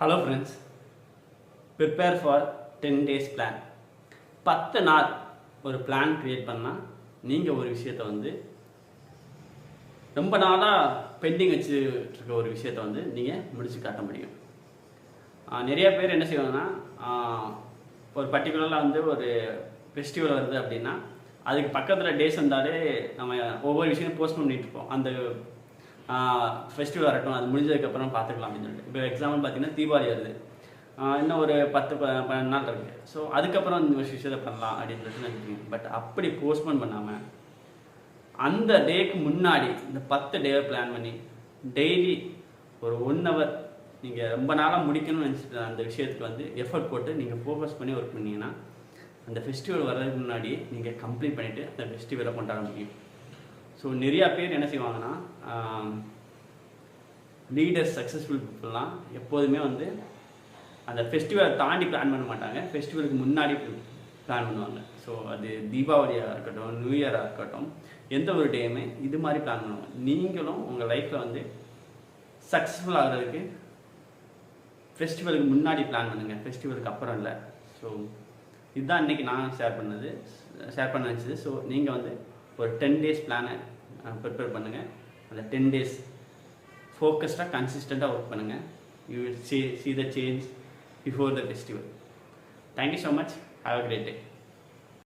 Hello friends, prepare for 10 days plan. 10 நாள் ஒரு plan create பண்ணால் நீங்கள் ஒரு விஷயத்தை ரொம்ப நாளாக பெண்டிங் வச்சுருக்க ஒரு விஷயத்தை நீங்கள் முடிச்சு காட்ட முடியும். நிறைய பேர் என்ன செய்வாங்கன்னா, ஒரு பர்டிகுலராக ஒரு ஃபெஸ்டிவல் வருது அப்படின்னா அதுக்கு பக்கத்தில் டேஸ் வந்தாலே நம்ம ஒவ்வொரு விஷயம் போஸ்ட் பண்ணிட்டு இருப்போம். அந்த ஃபெஸ்டிவல் வரட்டும், அது முடிஞ்சதுக்கப்புறம் பார்த்துக்கலாம் அப்படின்னு சொல்லிட்டு. இப்போ எக்ஸாம்பிள் பார்த்தீங்கன்னா தீபாவளி வருது, இன்னும் ஒரு 10-12 நாள் இருக்குது. ஸோ அதுக்கப்புறம் இந்த விஷயத்தை பண்ணலாம் அப்படின்னு சொல்லிட்டு நினைக்கிறீங்க. பட் அப்படி போஸ்ட்போன் பண்ணாமல் அந்த டேக்கு முன்னாடி இந்த 10 டேவை பிளான் பண்ணி டெய்லி ஒரு 1 hour நீங்கள் ரொம்ப நாளாக முடிக்கணும்னு நினச்சிட்டு அந்த விஷயத்துக்கு எஃபர்ட் போட்டு நீங்கள் ஃபோக்கஸ் பண்ணி ஒர்க் பண்ணிங்கன்னா அந்த ஃபெஸ்டிவல் வர்றதுக்கு முன்னாடி நீங்கள் கம்ப்ளீட் பண்ணிவிட்டு அந்த ஃபெஸ்டிவலை கொண்டாட முடியும். ஸோ நிறையா பேர் என்ன செய்வாங்கன்னா, லீடர்ஸ் சக்ஸஸ்ஃபுல் பீப்புளெலாம் எப்போதுமே அந்த ஃபெஸ்டிவலை தாண்டி பிளான் பண்ண மாட்டாங்க, ஃபெஸ்டிவலுக்கு முன்னாடி பிளான் பண்ணுவாங்க. ஸோ அது தீபாவளியாக இருக்கட்டும், நியூ இயராக இருக்கட்டும், எந்த ஒரு டேயுமே இது மாதிரி பிளான் பண்ணுவாங்க. நீங்களும் உங்கள் லைஃப்பில் சக்ஸஸ்ஃபுல் ஆகிறதுக்கு ஃபெஸ்டிவலுக்கு முன்னாடி பிளான் பண்ணுங்கள், ஃபெஸ்டிவலுக்கு அப்புறம் இல்லை. ஸோ இதுதான் இன்றைக்கி நான் ஷேர் பண்ண வச்சது. ஸோ நீங்கள் ஒரு 10 days பிளானை ப்ரிப்பேர் பண்ணுங்கள். அந்த 10 days ஃபோக்கஸ்டாக கன்சிஸ்டண்ட்டாக ஒர்க் பண்ணுங்கள். You will see the change before the festival. Thank you so much. Have a great day.